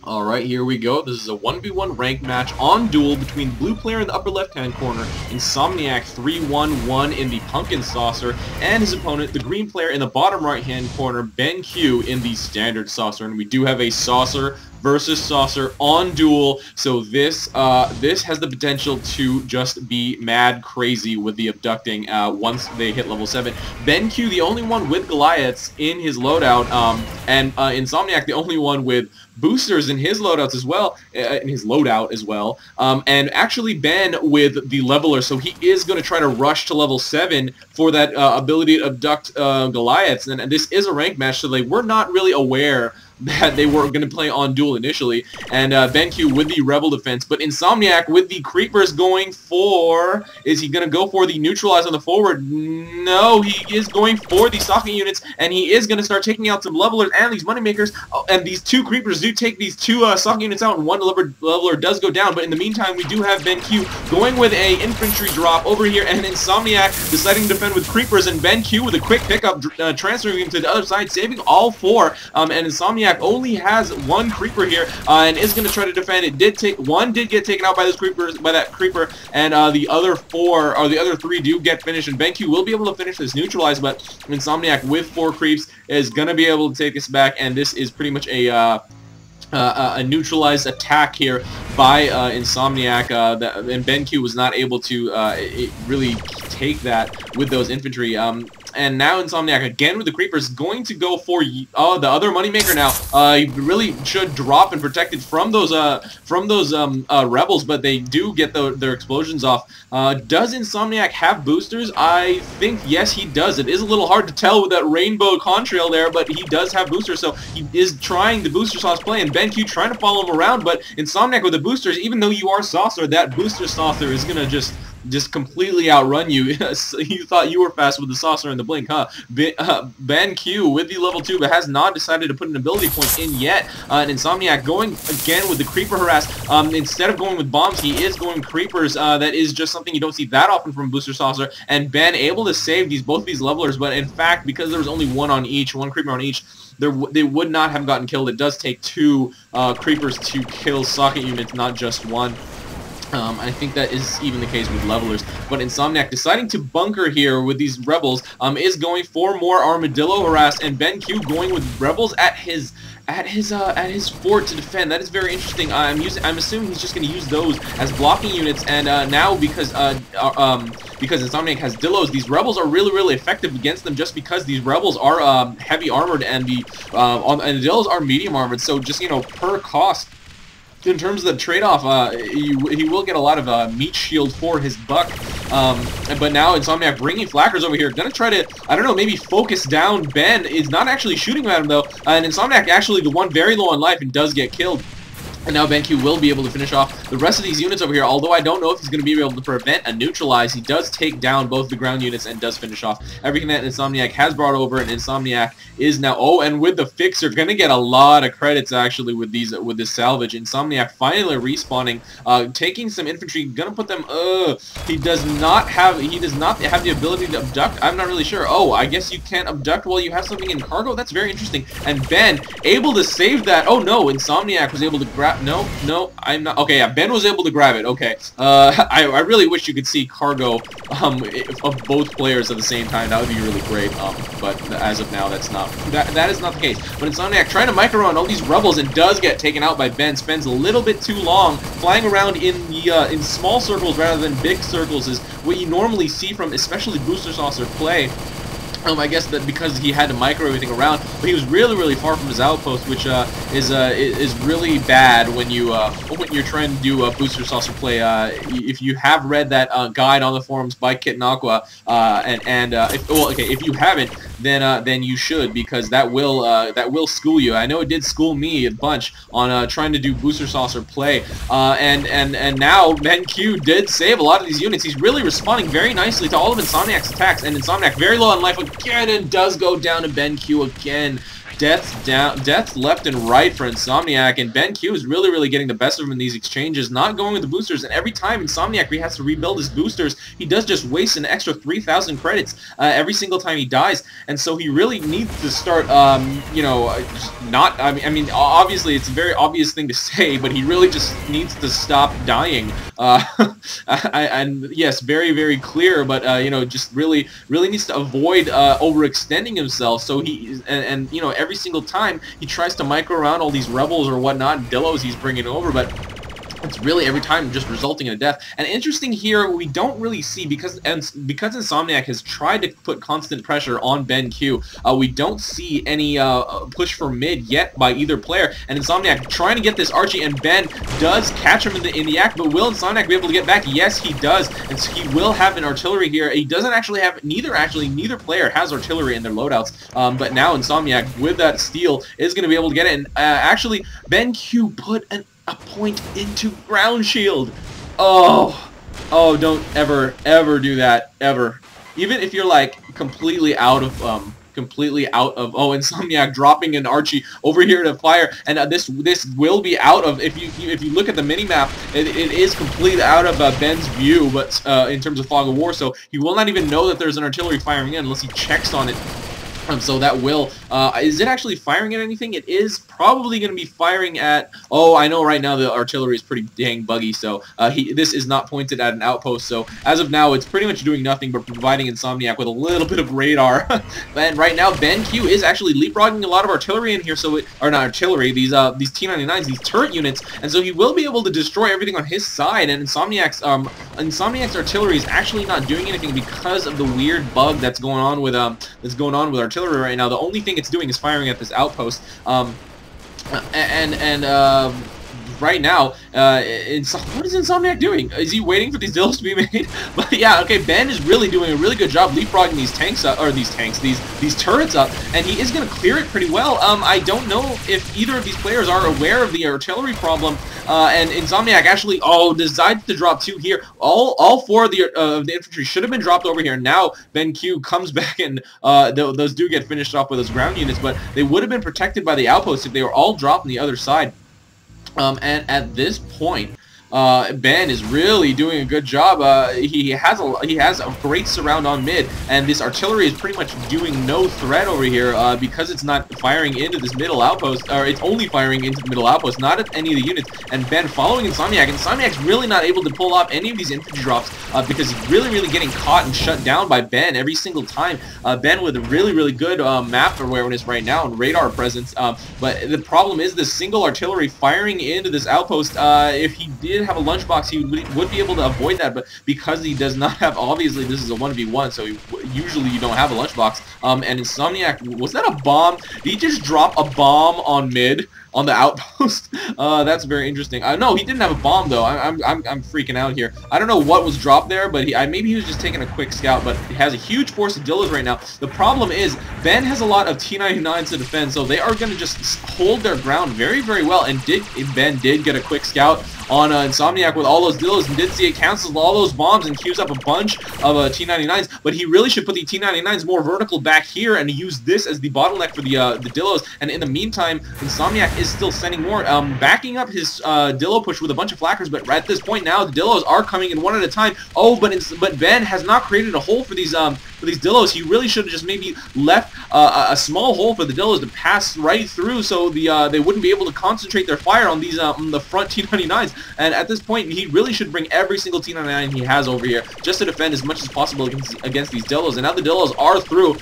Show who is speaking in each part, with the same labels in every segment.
Speaker 1: Alright, here we go. This is a 1v1 ranked match on Duel between the blue player in the upper left-hand corner, Insomniac311 in the Pumpkin Saucer, and his opponent, the green player in the bottom right-hand corner, BenQ in the Standard Saucer. And we do have a Saucer versus Saucer on Duel, so this has the potential to just be mad crazy with the abducting once they hit level 7. BenQ, the only one with Goliaths in his loadout, and Insomniac, the only one with boosters in his loadouts as well, and actually Ben with the leveler, so he is going to try to rush to level 7 for that ability to abduct Goliaths, and this is a ranked match, so they were not really aware that they were going to play on Duel initially, and BenQ with the Rebel defense, but Insomniac with the Creepers going for, is he going to go for the neutralize on the forward? No, he is going for the stocking units, and he is going to start taking out some levelers and these moneymakers, and these two Creepers do take these two stocking units out, and one leveler does go down, but in the meantime, we do have BenQ going with a infantry drop over here, and Insomniac deciding to defend with Creepers, and BenQ with a quick pickup, transferring him to the other side, saving all four, and Insomniac only has one creeper here, and is going to try to defend. One did get taken out by that creeper, and the other three do get finished, and BenQ will be able to finish this neutralize, but Insomniac with 4 creeps is going to be able to take this back, and this is pretty much a neutralized attack here by Insomniac, and BenQ was not able to really take that with those infantry. And now Insomniac again with the Creepers going to go for the other moneymaker now. He really should drop and protect it from those rebels, but they do get their explosions off. Does Insomniac have boosters? I think yes, he does. It is a little hard to tell with that rainbow contrail there, but he does have boosters, so he is trying the booster sauce play, and BenQ trying to follow him around, but Insomniac with the boosters, even though you are Saucer, that booster Saucer is gonna just completely outrun you. You thought you were fast with the Saucer and the Blink, huh? BenQ with the level 2, but has not decided to put an ability point in yet. And Insomniac going again with the Creeper Harass. Instead of going with bombs, he is going Creepers. That is just something you don't see that often from Booster Saucer. And Ben able to save both of these levelers, but in fact, because there was only one Creeper on each, they would not have gotten killed. It does take 2 Creepers to kill socket units, not just one. I think that is even the case with levelers, but Insomniac deciding to bunker here with these rebels is going for more armadillo harass, and BenQ going with rebels at his fort to defend. That is very interesting. I'm assuming he's just going to use those as blocking units, and now because Insomniac has Dillos, these rebels are really effective against them, just because these rebels are heavy armored and the Dillos are medium armored. So just per cost, in terms of the trade-off, he will get a lot of meat shield for his buck. But now Insomniac bringing Flackers over here, gonna try to, I don't know, maybe focus down Ben. Is not actually shooting at him though, and Insomniac actually the one very low on life and does get killed. And now BenQ will be able to finish off the rest of these units over here, although I don't know if he's going to be able to prevent a neutralize. He does take down both the ground units and does finish off everything that Insomniac has brought over, and Insomniac is now, and with the fixer, going to get a lot of credits actually with this salvage. Insomniac finally respawning, taking some infantry, going to put them, he does not have the ability to abduct. I'm not really sure. Oh, I guess you can't abduct while you have something in cargo? That's very interesting. And Ben able to save that. Oh no, Insomniac was able to grab. No, I'm not. Okay, yeah, Ben was able to grab it. Okay, I really wish you could see cargo of both players at the same time. That would be really great. But as of now, that is not the case. But Insomniac trying to micro on all these rebels and does get taken out by Ben. Spends a little bit too long flying around in small circles rather than big circles is what you normally see from especially Booster Saucer play. I guess that because he had to micro everything around, but he was really far from his outpost, which is really bad when you're trying to do a Booster Saucer play. If you have read that guide on the forums by Kitten Aqua, if you haven't, then you should, because that will school you. I know it did school me a bunch on trying to do Booster Saucer play, and now BenQ did save a lot of these units. He's really responding very nicely to all of Insomniac's attacks, and Insomniac very low on life again, and does go down to BenQ again. deaths left and right for Insomniac, and BenQ is really getting the best of him in these exchanges, not going with the boosters, and every time Insomniac has to rebuild his boosters, he does just waste an extra 3,000 credits every single time he dies, and so he really needs to start, you know, I mean, obviously it's a very obvious thing to say, but he really just needs to stop dying, and yes, very clear, but, you know, just really needs to avoid overextending himself, so and you know, every single time he tries to micro around all these rebels or whatnot, Dillos he's bringing over, but it's really every time just resulting in a death. And interesting here, we don't really see, because Insomniac has tried to put constant pressure on BenQ, we don't see any push for mid yet by either player. And Insomniac trying to get this Archie, and Ben does catch him in the act, but will Insomniac be able to get back? Yes, he does, and so he will have an artillery here. He doesn't actually have, neither player has artillery in their loadouts, but now Insomniac, with that steal, is going to be able to get it. And actually, BenQ put a point into ground shield. Oh, don't ever do that, ever. Even if you're like completely out of Insomniac dropping an Archie over here to fire, and this will be out of, if you look at the minimap, it is completely out of Ben's view, but in terms of fog of war, so he will not even know that there's an artillery firing in unless he checks on it. So that will, is it actually firing at anything? It is probably going to be firing at, oh, I know right now the artillery is pretty dang buggy, so this is not pointed at an outpost, so as of now it's pretty much doing nothing but providing Insomniac with a little bit of radar. And right now BenQ is actually leapfrogging a lot of artillery in here, so or not artillery, these T-99s, these turret units, and so he will be able to destroy everything on his side, and Insomniac's artillery is actually not doing anything because of the weird bug that's going on with artillery right now. The only thing it's doing is firing at this outpost, right now, what is Insomniac doing? Is he waiting for these Dills to be made? But yeah, okay, Ben is really doing a really good job leapfrogging these tanks up, or these turrets up, and he is going to clear it pretty well. I don't know if either of these players are aware of the artillery problem, and Insomniac actually, decides to drop two here. All four of the infantry should have been dropped over here. Now BenQ comes back, and those do get finished off with those ground units, but they would have been protected by the outposts if they were all dropped on the other side. And at this point, Ben is really doing a good job. He has a great surround on mid, and this artillery is pretty much doing no threat over here because it's not firing into this middle outpost, or it's only firing into the middle outpost, not at any of the units. And Ben following Insomniac. Insomniac's really not able to pull off any of these infantry drops because he's really getting caught and shut down by Ben every single time. Ben with a really good map awareness right now and radar presence, but the problem is this single artillery firing into this outpost. If he did have a lunchbox, he would be able to avoid that, but because he does not have, obviously this is a 1v1, so usually you don't have a lunchbox. And Insomniac, was that a bomb? Did he just drop a bomb on mid on the outpost? That's very interesting. No, he didn't have a bomb though. I'm freaking out here. I don't know what was dropped there, but maybe he was just taking a quick scout. But he has a huge force of Dillos right now. The problem is Ben has a lot of T-99s to defend, so they are going to just hold their ground very well. And Ben did get a quick scout on Insomniac with all those Dillos, and did see it cancels all those bombs and queues up a bunch of T-99s, but he really should put the T-99s more vertical back here and use this as the bottleneck for the Dillos. And in the meantime, Insomniac is still sending more, backing up his Dillo push with a bunch of flackers, but at this point now the Dillos are coming in one at a time. But Ben has not created a hole for these Dillos. He really should have just maybe left a small hole for the Dillos to pass right through, so they wouldn't be able to concentrate their fire on these on the front T-99s. And at this point, he really should bring every single T-99 he has over here just to defend as much as possible against these Dillos. And now the Dillos are through.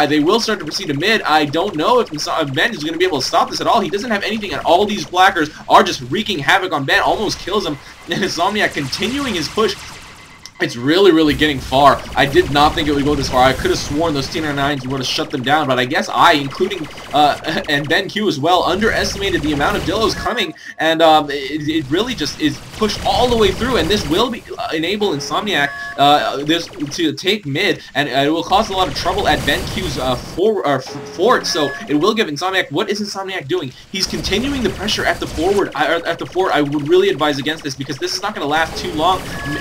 Speaker 1: They will start to proceed to mid. I don't know if Ben is going to be able to stop this at all. He doesn't have anything, and all these flackers are just wreaking havoc on Ben. Almost kills him. And Insomniac continuing his push. It's really getting far. I did not think it would go this far. I could have sworn those T-99s would have shut them down, but I guess including and BenQ as well, underestimated the amount of Dillos coming, and it really just is pushed all the way through, and this will enable Insomniac this to take mid, and it will cause a lot of trouble at BenQ's fort. So it will give Insomniac. What is Insomniac doing? He's continuing the pressure at the fort. I would really advise against this because this is not going to last too long.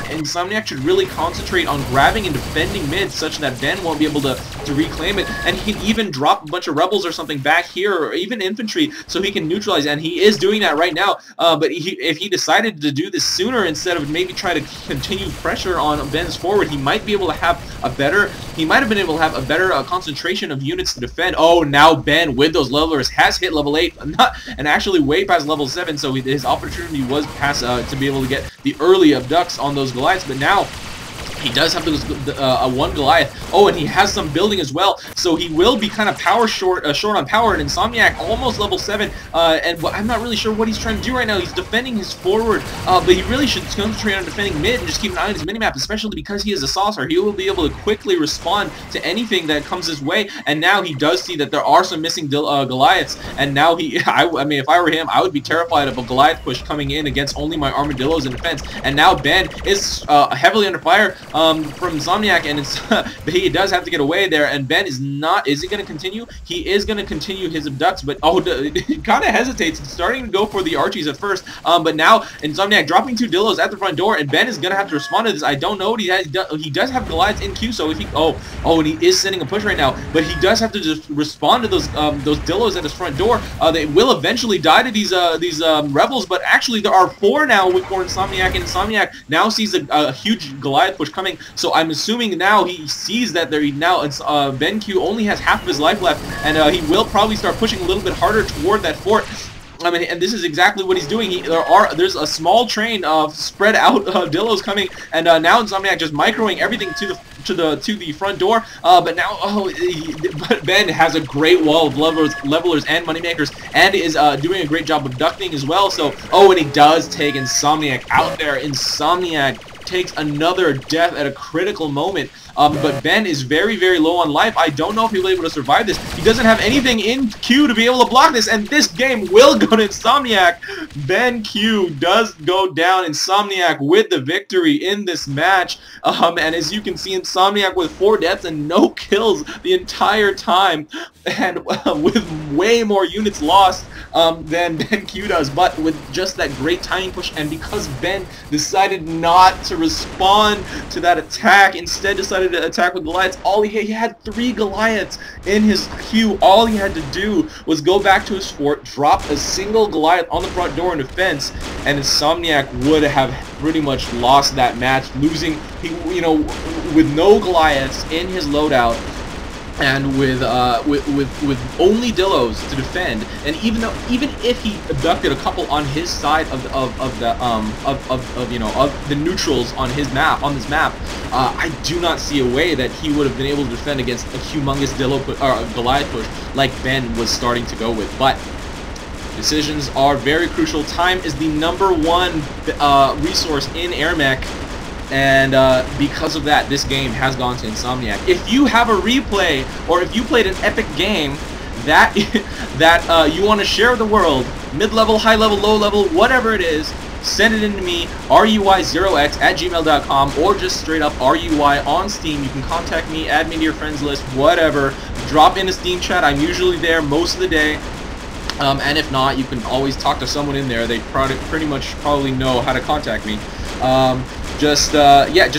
Speaker 1: Insomniac should really concentrate on grabbing and defending mid such that Ben won't be able to reclaim it, and he can even drop a bunch of rebels or something back here, or even infantry, so he can neutralize, and he is doing that right now. But if he decided to do this sooner instead of maybe try to continue pressure on Ben's forward, he might be able to have a better, concentration of units to defend. Oh, now Ben with those levelers has hit level 8, and actually way past level 7, so his opportunity was past to be able to get the early abducts on those Goliaths, but now he does have one Goliath. Oh, and he has some building as well, so he will be kind of short on power. And Insomniac almost level 7, and I'm not really sure what he's trying to do right now. He's defending his forward, but he really should concentrate on defending mid and just keep an eye on his minimap, especially because he is a saucer. He will be able to quickly respond to anything that comes his way, and now he does see that there are some missing Goliaths, and now I mean, if I were him, I would be terrified of a Goliath push coming in against only my armadillos in defense. And now Ben is heavily under fire from Insomniac, and he does have to get away there, and Ben is not. Is he going to continue? He is going to continue his abducts, but he kind of hesitates, starting to go for the Archies at first, but now Insomniac dropping 2 Dillos at the front door, and Ben is going to have to respond to this. I don't know what he has. He does have Goliaths in queue, so if he and he is sending a push right now, but he does have to just respond to those Dillos at his front door. They will eventually die to these rebels, but actually there are 4 now for Insomniac, and Insomniac now sees a huge Goliath push coming. So I'm assuming now he sees that BenQ only has half of his life left, and he will probably start pushing a little bit harder toward that fort. I mean, and this is exactly what he's doing. There's a small train of spread out Dillos coming, and now Insomniac just microing everything to the front door. But now, but Ben has a great wall of levelers and moneymakers, and is doing a great job abducting as well. So, and he does take Insomniac out there. Insomniac takes another death at a critical moment. But Ben is very, very low on life. I don't know if he'll be able to survive this. He doesn't have anything in queue to be able to block this, and this game will go to Insomniac. BenQ does go down. Insomniac with the victory in this match. And as you can see, Insomniac with 4 deaths and no kills the entire time, and with way more units lost than BenQ does, but with just that great timing push, and because Ben decided not to respond to that attack, instead decided to attack with Goliaths. He had 3 Goliaths in his queue. All he had to do was go back to his fort, drop a single Goliath on the front door in defense, and Insomniac would have pretty much lost that match, losing, with no Goliaths in his loadout, and with only Dillos to defend, and even if he abducted a couple on his side of the neutrals on this map, I do not see a way that he would have been able to defend against a humongous Goliath push like Ben was starting to go with. But decisions are very crucial. Time is the #1 resource in AirMech. And because of that, this game has gone to Insomniac. If you have a replay, or if you played an epic game that you want to share with the world, mid-level, high-level, low-level, whatever it is, send it in to me, ruy0x@gmail.com, or just straight up RUY on Steam. You can contact me, add me to your friends list, whatever. Drop in a Steam chat. I'm usually there most of the day. And if not, you can always talk to someone in there. They pretty much know how to contact me. Just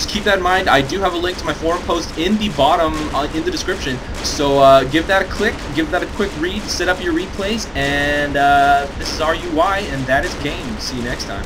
Speaker 1: keep that in mind. I do have a link to my forum post in the bottom, in the description. So give that a click, give that a quick read, set up your replays, and this is RUY, and that is game. See you next time.